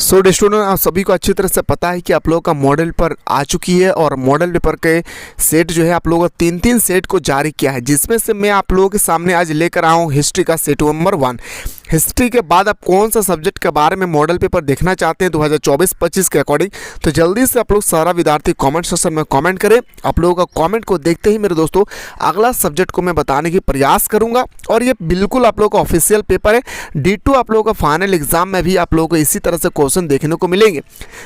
Student, आप सभी को अच्छी तरह से पता है कि आप लोगों का मॉडल पेपर आ चुकी है और मॉडल पेपर के सेट जो है आप लोगों को तीन सेट को जारी किया है, जिसमें से मैं आप लोगों के सामने आज लेकर आया हूँ हिस्ट्री का सेट नंबर 1। हिस्ट्री के बाद आप कौन सा सब्जेक्ट के बारे में मॉडल पेपर देखना चाहते हैं 2024-25 के अकॉर्डिंग, तो जल्दी से आप लोग सारा विद्यार्थी कमेंट सेक्शन में कमेंट करें। आप लोगों का कमेंट को देखते ही मेरे दोस्तों अगला सब्जेक्ट को मैं बताने की प्रयास करूंगा। और ये बिल्कुल आप लोगों का ऑफिशियल पेपर है। D2 आप लोगों का फाइनल एग्जाम में भी आप लोगों को इसी तरह से क्वेश्चन देखने को मिलेंगे।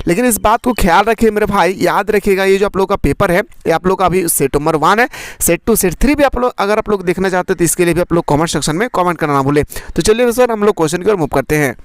लेकिन इस बात को ख्याल रखिए मेरे भाई, याद रखिएगा ये जो आप लोगों का पेपर है ये आप लोग का अभी सेट नंबर 1 है। सेट 2 सेट 3 भी आप लोग अगर आप लोग देखना चाहते हैं तो इसके लिए भी आप लोग कमेंट सेक्शन में कमेंट करना ना भूले। तो चलिए सर हम लोग क्वेश्चन की ओर मूव करते हैं।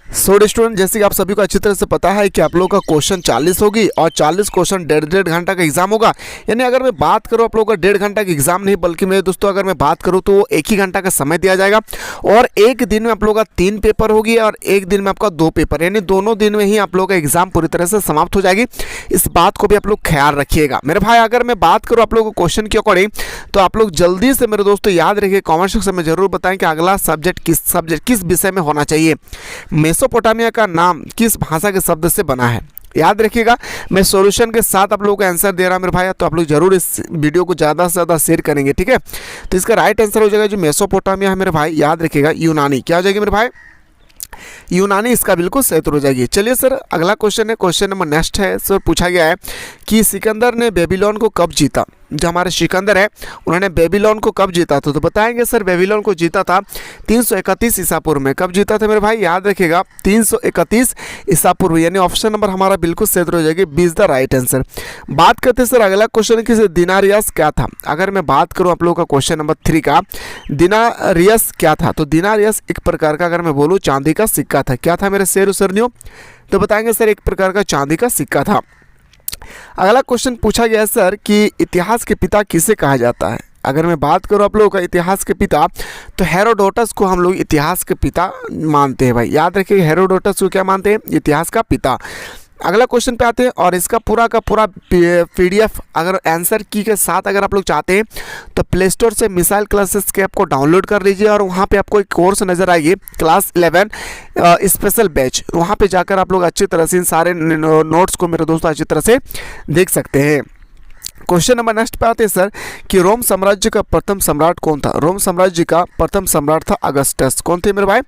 स्टूडेंट, जैसे कि आप सभी को अच्छी तरह से पता है कि आप लोगों का क्वेश्चन 40 होगी और 40 क्वेश्चन डेढ़ घंटा का एग्जाम होगा। यानी अगर मैं बात करूं आप लोगों का 1.5 घंटा का एग्जाम नहीं, बल्कि मेरे दोस्तों अगर मैं बात करूं तो वो 1 ही घंटा का समय दिया जाएगा। और एक दिन में आप लोगों का 3 पेपर होगी और एक दिन में आपका 2 पेपर, यानी दोनों दिन में ही आप लोगों का एग्जाम पूरी तरह से समाप्त हो जाएगी। इस बात को भी आप लोग ख्याल रखिएगा मेरे भाई। अगर मैं बात करूँ आप लोगों को क्वेश्चन के अकॉर्डिंग, तो आप लोग जल्दी से मेरे दोस्तों याद रखिए, कमेंट सेक्शन में जरूर बताएं कि अगला सब्जेक्ट किस विषय में होना चाहिए। मेसोपोटामिया का नाम किस भाषा के शब्द से बना है, याद रखिएगा। मैं सॉल्यूशन के साथ आप लोगों को आंसर दे रहा हूं मेरे भाई, तो आप लोग जरूर इस वीडियो को ज़्यादा से ज़्यादा शेयर करेंगे, ठीक है। तो इसका राइट आंसर हो जाएगा जो मेसोपोटामिया है मेरे भाई, याद रखिएगा यूनानी। क्या हो जाएगी मेरे भाई? यूनानी इसका बिल्कुल सही उत्तर हो जाएगी। चलिए सर अगला क्वेश्चन है, क्वेश्चन नंबर नेक्स्ट है। सर पूछा गया है कि सिकंदर ने बेबीलोन को कब जीता। जो हमारे सिकंदर है उन्होंने बेबीलोन को कब जीता था, तो बताएंगे सर बेबीलोन को जीता था 331 ईसा पूर्व में। कब जीता था मेरे भाई? याद रखिएगा 331 ईसा पूर्व, यानी ऑप्शन नंबर हमारा बिल्कुल सही उत्तर हो जाएगी, 20 द राइट आंसर। बात करते हैं सर अगला क्वेश्चन कि दिनारियस क्या था। अगर मैं बात करूं आप लोगों का क्वेश्चन नंबर 3 का, दिनारियस क्या था, तो दिनारियस एक प्रकार का अगर मैं बोलूँ चांदी का सिक्का था। क्या था मेरे शेर सरनियों? तो बताएंगे सर एक प्रकार का चांदी का सिक्का था। अगला क्वेश्चन पूछा गया है सर कि इतिहास के पिता किसे कहा जाता है। अगर मैं बात करूं आप लोगों का इतिहास के पिता, तो हेरोडोटस को हम लोग इतिहास के पिता मानते हैं भाई। याद रखिए हेरोडोटस को क्या मानते हैं? इतिहास का पिता। अगला क्वेश्चन पे आते हैं और इसका पूरा का पूरा PDF अगर आंसर की के साथ अगर आप लोग चाहते हैं तो प्ले स्टोर से मिसाइल क्लासेस के ऐप को डाउनलोड कर लीजिए और वहाँ पे आपको एक कोर्स नज़र आएगी क्लास 11 स्पेशल बैच। वहाँ पे जाकर आप लोग अच्छी तरह से इन सारे नोट्स को मेरे दोस्तों अच्छी तरह से देख सकते हैं। क्वेश्चन नंबर नेक्स्ट पे आते हैं सर कि रोम साम्राज्य का प्रथम सम्राट कौन था। रोम साम्राज्य का प्रथम सम्राट था अगस्टस। कौन थे मेरे भाई?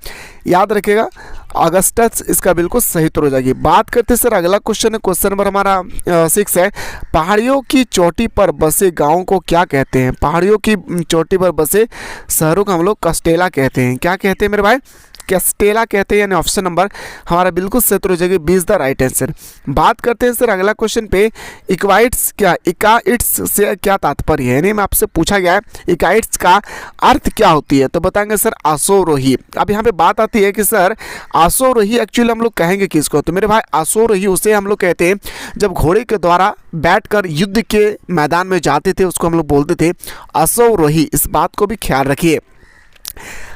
याद रखिएगा अगस्टस इसका बिल्कुल सही उत्तर हो जाएगी। बात करते हैं सर अगला क्वेश्चन है, क्वेश्चन नंबर हमारा 6 है। पहाड़ियों की चोटी पर बसे गाँव को क्या कहते हैं। पहाड़ियों की चोटी पर बसे शहरों को हम लोग कस्टेला कहते हैं। क्या कहते हैं मेरे भाई? कैस्टेला कहते हैं, यानी ऑप्शन नंबर हमारा बिल्कुल सही उत्तर हो जाएगी, 20 द राइट आंसर। बात करते हैं सर अगला क्वेश्चन पे, इक्वाइट्स क्या, इकाइट्स से क्या तात्पर्य है, यानी मैं आपसे पूछा गया है इकाइट्स का अर्थ क्या होती है, तो बताएंगे सर आशोरोही। अब यहाँ पे बात आती है कि सर आशोरोही एक्चुअली हम लोग कहेंगे किसको, तो मेरे भाई आशोरोही उसे हम लोग कहते हैं जब घोड़े के द्वारा बैठकर युद्ध के मैदान में जाते थे उसको हम लोग बोलते थे आशोरोही। इस बात को भी ख्याल रखिए।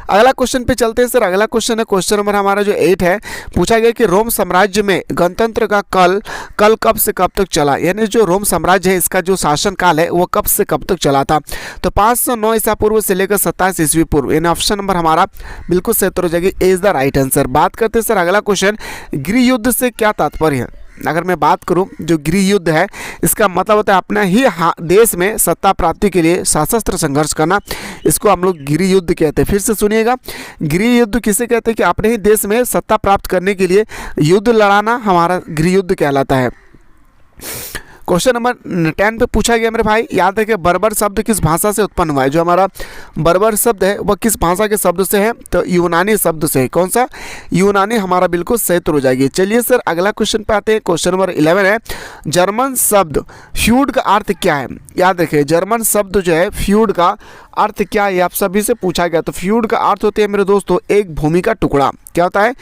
अगला क्वेश्चन पे चलते हैं सर। अगला क्वेश्चन है क्वेश्चन नंबर हमारा जो 8 है। पूछा गया कि रोम साम्राज्य में गणतंत्र का कल कब से कब तक चला, यानी जो रोम साम्राज्य है इसका जो शासन काल है वो कब से कब तक चला था, तो 509 ईसा पूर्व से लेकर 27 ईस्वी पूर्व, यानी ऑप्शन नंबर हमारा बिल्कुल सही उत्तर हो जाएगी, इज द राइट आंसर। बात करते हैं सर अगला क्वेश्चन, गृह युद्ध से क्या तात्पर्य है। अगर मैं बात करूं जो गृह युद्ध है इसका मतलब होता है अपने ही देश में सत्ता प्राप्ति के लिए सशस्त्र संघर्ष करना, इसको हम लोग गृह युद्ध कहते हैं। फिर से सुनिएगा, गृह युद्ध किसे कहते हैं कि अपने ही देश में सत्ता प्राप्त करने के लिए युद्ध लड़ाना हमारा गृह युद्ध कहलाता है। क्वेश्चन नंबर 10 पे पूछा गया मेरे भाई, याद रखिए बर्बर शब्द किस भाषा से उत्पन्न हुआ है। जो हमारा बर्बर शब्द है वह किस भाषा के शब्द से है, तो यूनानी शब्द से है। कौन सा? यूनानी हमारा बिल्कुल सही उत्तर हो जाएगी। चलिए सर अगला क्वेश्चन पे आते हैं, क्वेश्चन नंबर 11 है। जर्मन शब्द फ्यूड का अर्थ क्या है। याद रखिए जर्मन शब्द जो है फ्यूड का अर्थ क्या है, आप सभी से पूछा गया। तो फ्यूड का अर्थ होते हैं मेरे दोस्तों एक भूमि का टुकड़ा। क्या होता है?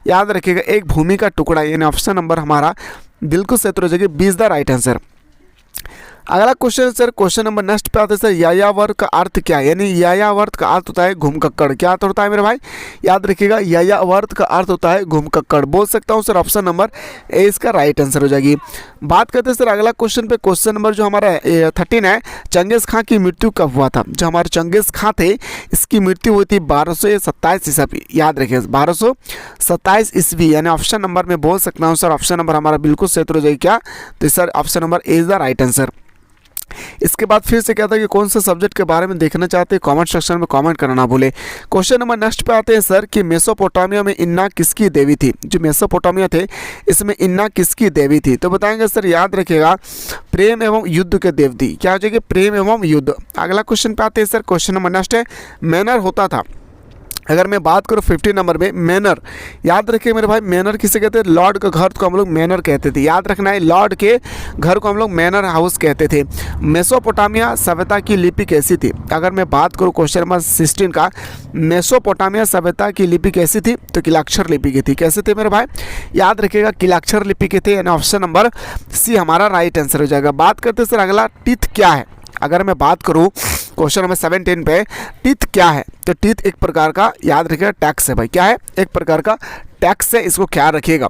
याद रखिएगा एक भूमि का टुकड़ा, यानी ऑप्शन नंबर हमारा बिल्कुल सही उत्तर हो जाएगी, 20 द राइट आंसर। अगला question sir, question number next पे आते हैं सर, यायावर का अर्थ क्या है? यानी यायावर्त का अर्थ होता है घुमक्कड़। क्या अर्थ होता है मेरे भाई? याद रखिएगा, यायावर्त का अर्थ होता है घुमक्कड़। बोल सकता हूँ सर ऑप्शन नंबर ए इसका राइट आंसर हो जाएगी। बात करते हैं सर अगला क्वेश्चन पे, क्वेश्चन नंबर जो हमारा 13 है, चंगेज खां की मृत्यु कब हुआ था? जो हमारे चंगेज खां थे इसकी मृत्यु हुई थी 1227 ईस्वी। याद रखिए 1227 ईस्वी, यानी ऑप्शन नंबर में बोल सकता हूँ सर ऑप्शन नंबर हमारा बिल्कुल सही हो जाएगी। क्या? तो sir option number A is the right answer. इसके बाद फिर से कहता है कि कौन से सब्जेक्ट के बारे में देखना चाहते हैं, कमेंट सेक्शन में कमेंट करना ना भूले। क्वेश्चन नंबर नेक्स्ट पे आते हैं सर कि मेसोपोटामिया में इन्ना किसकी देवी थी? जो मेसोपोटामिया थे इसमें इन्ना किसकी देवी थी? तो बताएंगे सर, याद रखिएगा प्रेम एवं युद्ध के देवती। क्या हो जाएगी? प्रेम एवं युद्ध। अगला क्वेश्चन पे आते हैं सर, क्वेश्चन नंबर नेक्स्ट है, मैनर होता था। अगर मैं बात करूँ 15 नंबर में, मैनर, याद रखिए मेरे भाई, मैनर किसे कहते हैं? लॉर्ड के घर को हम लोग मैनर कहते थे। याद रखना है, लॉर्ड के घर को हम लोग मैनर हाउस कहते थे। मेसोपोटामिया सभ्यता की लिपि कैसी थी? अगर मैं बात करूँ क्वेश्चन नंबर 16 का, मेसोपोटामिया सभ्यता की लिपि कैसी थी? तो किलाक्षर लिपि की थी। कैसे थे मेरे भाई? याद रखिएगा किलाक्षर लिपि के थे, यानी ऑप्शन नंबर सी हमारा राइट आंसर हो जाएगा। बात करते सर अगला, टीथ क्या है? अगर मैं बात करूँ क्वेश्चन नंबर 17 पे, टीथ क्या है? तो टीथ एक प्रकार का, याद रखिएगा, टैक्स है भाई। क्या है? एक प्रकार का टैक्स है, इसको ख्याल रखिएगा।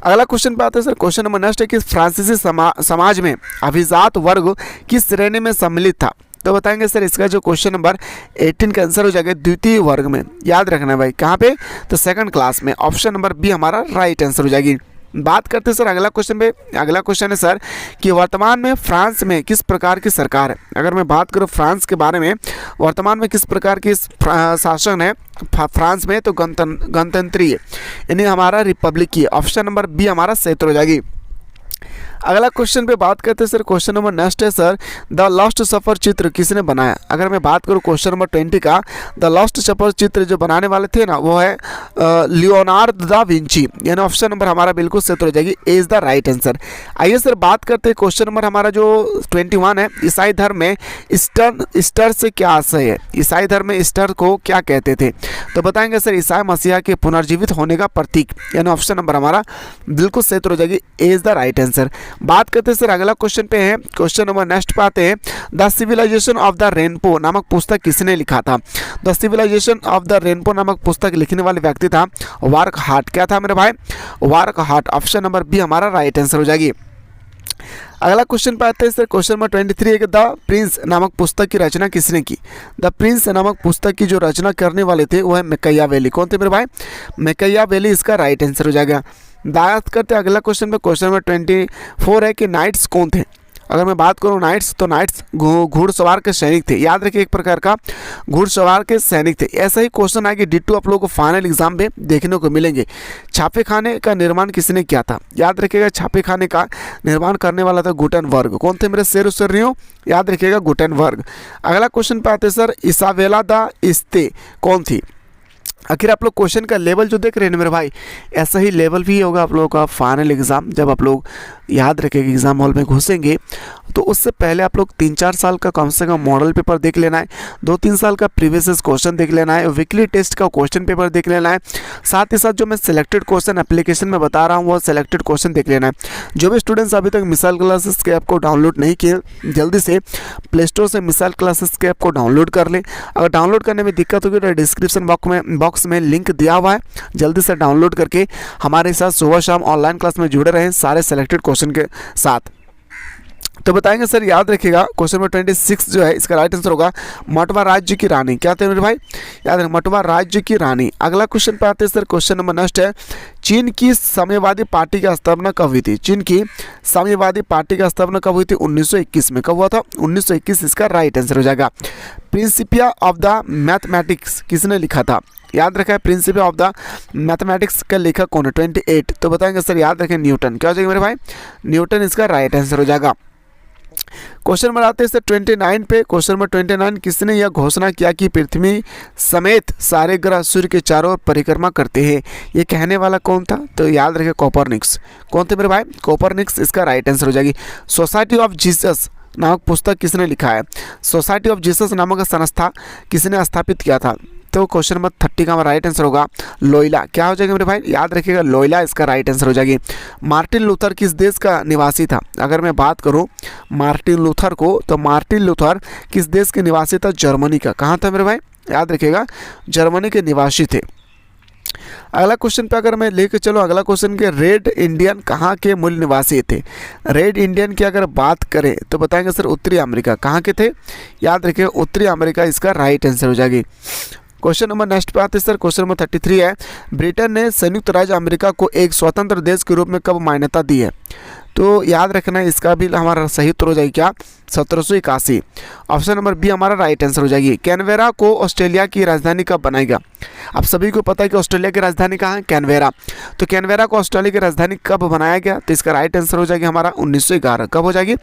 अगला क्वेश्चन पे आते हैं सर, क्वेश्चन नंबर नेक्स्ट है कि फ्रांसीसी समाज में अभिजात वर्ग किस श्रेणी में सम्मिलित था? तो बताएंगे सर इसका जो क्वेश्चन नंबर 18 का आंसर हो जाएगा द्वितीय वर्ग में। याद रखना है भाई, कहाँ पे? तो सेकंड क्लास में। ऑप्शन नंबर बी हमारा राइट आंसर हो जाएगी। बात करते हैं सर अगला क्वेश्चन पे, अगला क्वेश्चन है सर कि वर्तमान में फ्रांस में किस प्रकार की सरकार है? अगर मैं बात करूँ फ्रांस के बारे में, वर्तमान में किस प्रकार की शासन है फ्रांस में? तो गणतंत्रीय, यानी हमारा रिपब्लिक की। ऑप्शन नंबर बी हमारा सही हो जाएगी। अगला क्वेश्चन पे बात करते हैं सर, क्वेश्चन नंबर नेक्स्ट है सर, द लास्ट सफर चित्र किसने बनाया? अगर मैं बात करूँ क्वेश्चन नंबर 20 का, द लास्ट सफर चित्र जो बनाने वाले थे ना, वो है लियोनार्डो दा विंची, यानी ऑप्शन नंबर हमारा बिल्कुल सही हो जाएगी, ए इज द राइट आंसर। आइए सर बात करते हैं क्वेश्चन नंबर हमारा जो 21 है, ईसाई धर्म में ईस्टर से क्या आशय है? ईसाई धर्म में ईस्टर को क्या कहते थे? तो बताएंगे सर ईसाई मसीहा के पुनर्जीवित होने का प्रतीक, यानी ऑप्शन नंबर हमारा बिल्कुल सही हो जाएगी, ए इज द राइट आंसर। बात करते हैं सर अगला क्वेश्चन पे है, क्वेश्चन नंबर नेक्स्ट पे आते हैं, the civilization of the rainbow नामक पुस्तक किसने लिखा था? The civilization of the rainbow नामक पुस्तक लिखने वाले व्यक्ति था वार्क हार्ट। क्या था मेरे भाई? वार्क हार्ट। ऑप्शन नंबर बी हमारा राइट आंसर हो जाएगी। अगला क्वेश्चन पे आते हैं सर, क्वेश्चन नंबर 23 है कि द प्रिंस नामक पुस्तक की रचना किसने की? द प्रिंस नामक पुस्तक की जो रचना करने वाले थे वो है मैकियावेली। कौन थे मेरे भाई? मैकियावेली इसका राइट आंसर हो जाएगा। बात करते हैं अगला क्वेश्चन पे, क्वेश्चन नंबर 24 है कि नाइट्स कौन थे? अगर मैं बात करूँ नाइट्स, तो नाइट्स घुड़सवार के सैनिक थे। याद रखिए एक प्रकार का घुड़सवार के सैनिक थे। ऐसा ही क्वेश्चन है कि डिट्टू आप लोगों को फाइनल एग्जाम में देखने को मिलेंगे। छापे खाने का निर्माण किसने किया था? याद रखिएगा छापे खाने का निर्माण करने वाला था गुटेनबर्ग। कौन थे मेरे शेर उत्सर्रियों? याद रखिएगा गुटेनबर्ग। अगला क्वेश्चन पे आते सर, इसाबेला द इस्ते कौन थी? आखिर आप लोग क्वेश्चन का लेवल जो देख रहे हैं ना मेरे भाई, ऐसा ही लेवल भी होगा आप लोगों का फाइनल एग्ज़ाम। जब आप लोग याद रखेंगे एग्ज़ाम हॉल में घुसेंगे तो उससे पहले आप लोग 3-4 साल का कम से कम मॉडल पेपर देख लेना है, 2-3 साल का प्रीवियस क्वेश्चन देख लेना है, वीकली टेस्ट का क्वेश्चन पेपर देख लेना है, साथ ही साथ जो मैं सिलेक्टेड क्वेश्चन एप्लीकेशन में बता रहा हूँ वो सिलेक्टेड क्वेश्चन देख लेना है। जो भी स्टूडेंट्स अभी तक मिसाइल क्लासेस के ऐप को डाउनलोड नहीं किए, जल्दी से प्ले स्टोर से मिसाइल क्लासेस के ऐप को डाउनलोड कर लें। अगर डाउनलोड करने में दिक्कत होगी तो डिस्क्रिप्शन बॉक्स में लिंक दिया हुआ है, जल्दी से डाउनलोड करके हमारे साथ सुबह शाम ऑनलाइन क्लास में जुड़े रहें सारे सिलेक्टेड क्वेश्चन के साथ। तो बताएंगे सर, याद रखिएगा क्वेश्चन नंबर 26 जो है इसका राइट आंसर होगा मटवा राज्य की रानी। क्या थे मेरे भाई? याद रखें मटवा राज्य की रानी। अगला क्वेश्चन पे आते हैं सर, क्वेश्चन नंबर नेक्स्ट है, चीन की साम्यवादी पार्टी की स्थापना कब हुई थी? चीन की साम्यवादी पार्टी की स्थापना कब हुई थी? 1921 में। कब हुआ था? 1921 इसका राइट आंसर हो जाएगा। प्रिंसिपिया ऑफ द मैथमेटिक्स किसने लिखा था? याद रखा है प्रिंसिपल ऑफ द मैथमेटिक्स का लेखक कौन है? 28। तो बताएंगे सर, याद रखें न्यूटन। क्या हो जाएगा मेरे भाई? न्यूटन इसका राइट आंसर हो जाएगा। क्वेश्चन नंबर आते हैं सर 29 पे, क्वेश्चन नंबर 29, किसने यह घोषणा किया कि पृथ्वी समेत सारे ग्रह सूर्य के चारों ओर परिक्रमा करते हैं? ये कहने वाला कौन था? तो याद रखें कोपरनिकस। कौन थे मेरे भाई? कोपरनिकस इसका राइट आंसर हो जाएगी। सोसाइटी ऑफ जीसस नामक पुस्तक किसने लिखा है? सोसाइटी ऑफ जीसस नामक संस्था किसने स्थापित किया था? तो क्वेश्चन नंबर 30 का हमारा राइट आंसर होगा लोयला। क्या हो जाएगा मेरे भाई, याद रखिएगा लोयला इसका राइट आंसर हो जाएगी। मार्टिन लूथर किस देश का निवासी था? अगर मैं बात करूं मार्टिन लूथर को, तो मार्टिन लूथर किस देश के निवासी था? जर्मनी का। कहाँ था मेरे भाई, याद रखिएगा जर्मनी के निवासी थे। अगला क्वेश्चन पे अगर मैं लेके चलो, अगला क्वेश्चन के रेड इंडियन कहाँ के मूल निवासी थे? रेड इंडियन की अगर बात करें तो बताएंगे सर उत्तरी अमेरिका। कहाँ के थे? याद रखिए उत्तरी अमेरिका इसका राइट आंसर हो जाएगी। क्वेश्चन नंबर नेक्स्ट पे आते हैं सर, क्वेश्चन नंबर 33 है, ब्रिटेन ने संयुक्त राज्य अमेरिका को एक स्वतंत्र देश के रूप में कब मान्यता दी है? तो याद रखना है इसका भी हमारा सही उत्तर हो जाएगी क्या? 1781। ऑप्शन नंबर बी हमारा राइट आंसर हो जाएगी। कैनवेरा को ऑस्ट्रेलिया की राजधानी कब बनाएगा? आप सभी को पता है कि ऑस्ट्रेलिया की राजधानी कहाँ है? कैनवेरा। तो कैनवेरा को ऑस्ट्रेलिया की राजधानी कब बनाया गया? तो इसका राइट आंसर हो जाएगी हमारा 1911। कब हो जाएगी?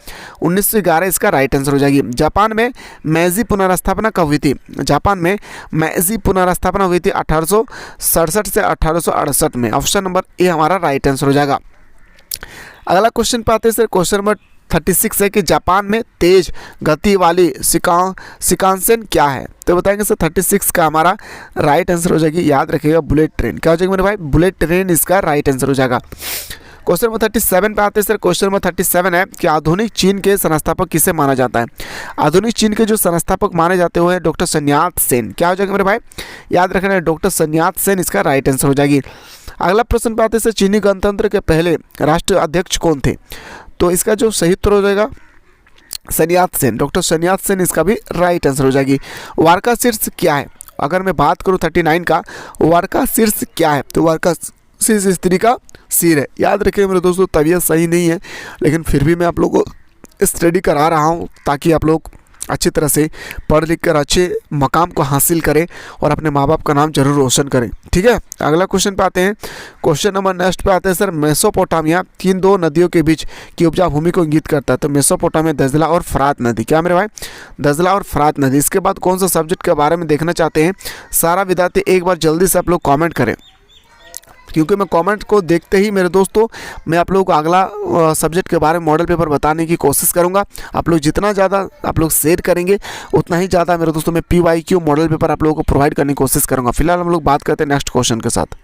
1911 इसका राइट आंसर हो जाएगी। जापान में मेइजी पुनर्स्थापना कब हुई थी? जापान में मेइजी पुनर्स्थापना हुई थी 1867 से 1868 में। ऑप्शन नंबर ए हमारा राइट आंसर हो जाएगा। अगला क्वेश्चन पे आते हैं सर, क्वेश्चन नंबर 36 है कि जापान में तेज गति वाली शिकानसेन क्या है? तो बताएंगे सर 36 का हमारा राइट आंसर हो जाएगी, याद रखिएगा बुलेट ट्रेन। क्या हो जाएगा मेरे भाई? बुलेट ट्रेन इसका राइट आंसर हो जाएगा। क्वेश्चन नंबर 37 पे आते हैं सर, क्वेश्चन नंबर 37 है कि आधुनिक चीन के संस्थापक किसे माना जाता है? आधुनिक चीन के जो संस्थापक माने जाते हुए डॉक्टर sun यat-sen। क्या हो जाएगा मेरे भाई? याद रखना है डॉक्टर sun यat-sen इसका राइट आंसर हो जाएगी। अगला प्रश्न पे आते हैं सर, चीनी गणतंत्र के पहले राष्ट्र अध्यक्ष कौन थे? तो इसका जो सही उत्तर हो जाएगा sun यat-sen, डॉक्टर sun यat-sen इसका भी राइट आंसर हो जाएगी। वार्का शीर्ष क्या है? अगर मैं बात करूं 39 का, वार्का शीर्ष क्या है? तो वार्का शीर्ष स्त्री का सिर है। याद रखिए मेरे दोस्तों तबीयत सही नहीं है, लेकिन फिर भी मैं आप लोगों को स्टडी करा रहा हूं ताकि आप लोग अच्छी तरह से पढ़ लिख कर अच्छे मकाम को हासिल करें और अपने माँ बाप का नाम जरूर रोशन करें। ठीक है, अगला क्वेश्चन पे आते हैं। क्वेश्चन नंबर नेक्स्ट पे आते हैं सर, मेसोपोटामिया किन दो नदियों के बीच की उपजाऊ भूमि को इंगित करता है? तो मेसोपोटामिया दजला और फरात नदी। क्या मेरे भाई? दजला और फरात नदी। इसके बाद कौन सा सब्जेक्ट के बारे में देखना चाहते हैं सारा विद्यार्थी एक बार जल्दी से आप लोग कॉमेंट करें, क्योंकि मैं कमेंट को देखते ही मेरे दोस्तों मैं आप लोगों को अगला सब्जेक्ट के बारे में मॉडल पेपर बताने की कोशिश करूंगा। आप लोग जितना ज़्यादा आप लोग शेयर करेंगे उतना ही ज़्यादा मेरे दोस्तों मैं PYQ मॉडल पेपर आप लोगों को प्रोवाइड करने की कोशिश करूंगा। फिलहाल हम लोग बात करते हैं नेक्स्ट क्वेश्चन के साथ।